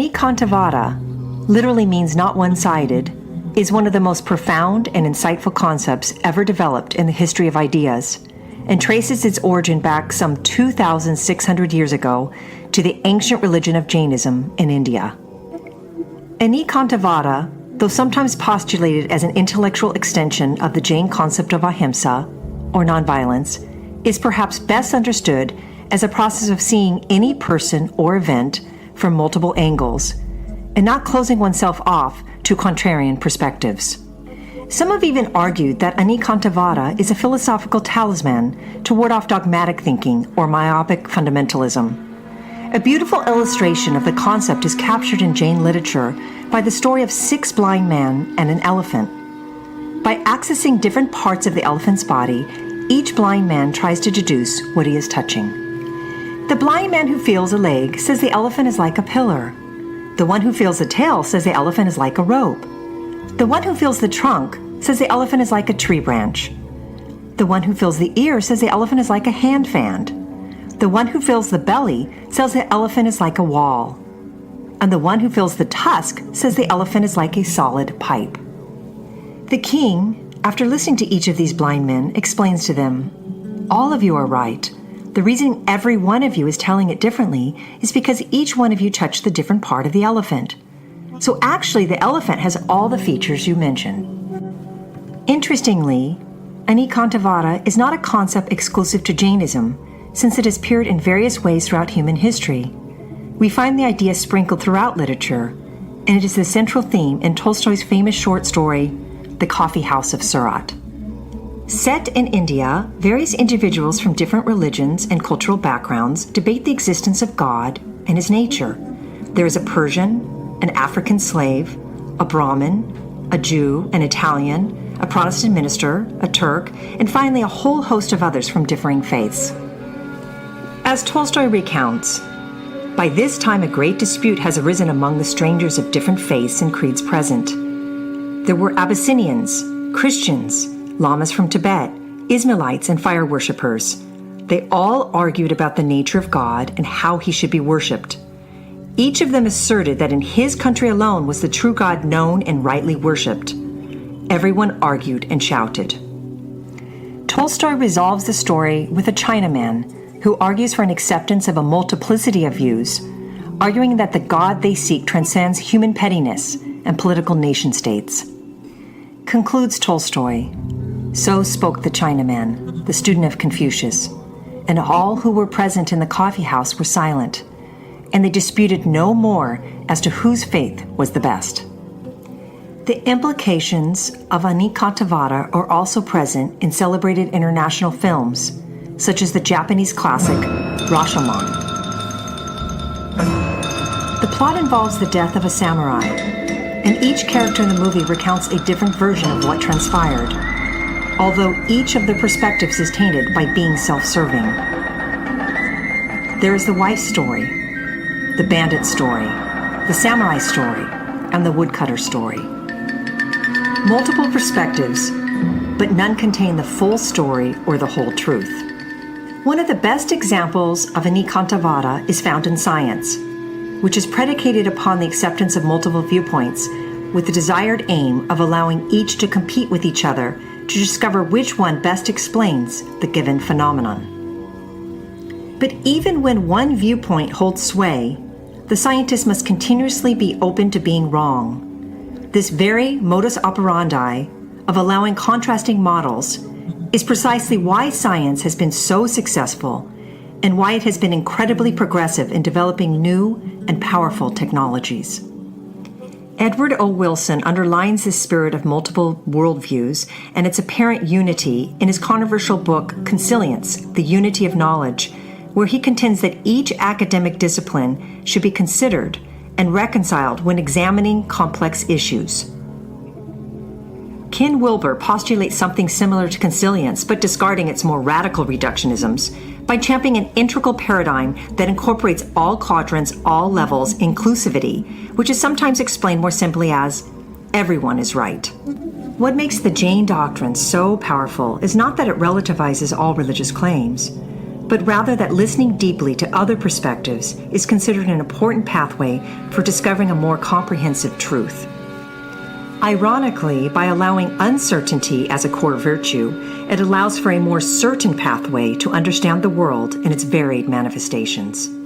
Anekantavada literally means not one-sided, is one of the most profound and insightful concepts ever developed in the history of ideas, and traces its origin back some 2,600 years ago to the ancient religion of Jainism in India. Anekantavada, though sometimes postulated as an intellectual extension of the Jain concept of Ahimsa, or nonviolence, is perhaps best understood as a process of seeing any person or event from multiple angles, and not closing oneself off to contrarian perspectives. Some have even argued that Anekantavada is a philosophical talisman to ward off dogmatic thinking or myopic fundamentalism. A beautiful illustration of the concept is captured in Jain literature by the story of 6 blind men and an elephant. By accessing different parts of the elephant's body, each blind man tries to deduce what he is touching. The blind man who feels a leg says the elephant is like a pillar. The one who feels the tail says the elephant is like a rope. The one who feels the trunk says the elephant is like a tree branch. The one who feels the ear says the elephant is like a hand fan. The one who feels the belly says the elephant is like a wall. And the one who feels the tusk says the elephant is like a solid pipe. The king, after listening to each of these blind men, explains to them, "All of you are right. The reason every one of you is telling it differently is because each one of you touched the different part of the elephant. So actually, the elephant has all the features you mentioned." Interestingly, Anekantavada is not a concept exclusive to Jainism, since it has appeared in various ways throughout human history. We find the idea sprinkled throughout literature, and it is the central theme in Tolstoy's famous short story, The Coffee House of Surat. Set in India, various individuals from different religions and cultural backgrounds debate the existence of God and his nature. There is a Persian, an African slave, a Brahmin, a Jew, an Italian, a Protestant minister, a Turk, and finally a whole host of others from differing faiths. As Tolstoy recounts, by this time a great dispute has arisen among the strangers of different faiths and creeds present. There were Abyssinians, Christians, Lamas from Tibet, Ismailites, and fire worshippers. They all argued about the nature of God and how he should be worshipped. Each of them asserted that in his country alone was the true God known and rightly worshipped. Everyone argued and shouted. Tolstoy resolves the story with a Chinaman who argues for an acceptance of a multiplicity of views, arguing that the God they seek transcends human pettiness and political nation-states. Concludes Tolstoy, "So spoke the Chinaman, the student of Confucius, and all who were present in the coffee house were silent, and they disputed no more as to whose faith was the best." The implications of Anekantavada are also present in celebrated international films, such as the Japanese classic Rashomon. The plot involves the death of a samurai, and each character in the movie recounts a different version of what transpired, although each of the perspectives is tainted by being self-serving. There is the wife's story, the bandit story, the samurai story, and the woodcutter story. Multiple perspectives, but none contain the full story or the whole truth. One of the best examples of Anekantavada is found in science, which is predicated upon the acceptance of multiple viewpoints with the desired aim of allowing each to compete with each other to discover which one best explains the given phenomenon. But even when one viewpoint holds sway, the scientist must continuously be open to being wrong. This very modus operandi of allowing contrasting models is precisely why science has been so successful and why it has been incredibly progressive in developing new and powerful technologies. Edward O. Wilson underlines this spirit of multiple worldviews and its apparent unity in his controversial book, Consilience, The Unity of Knowledge, where he contends that each academic discipline should be considered and reconciled when examining complex issues. Ken Wilber postulates something similar to consilience, but discarding its more radical reductionisms, by championing an integral paradigm that incorporates all quadrants, all levels, inclusivity, which is sometimes explained more simply as, everyone is right. What makes the Jain doctrine so powerful is not that it relativizes all religious claims, but rather that listening deeply to other perspectives is considered an important pathway for discovering a more comprehensive truth. Ironically, by allowing uncertainty as a core virtue, it allows for a more certain pathway to understand the world and its varied manifestations.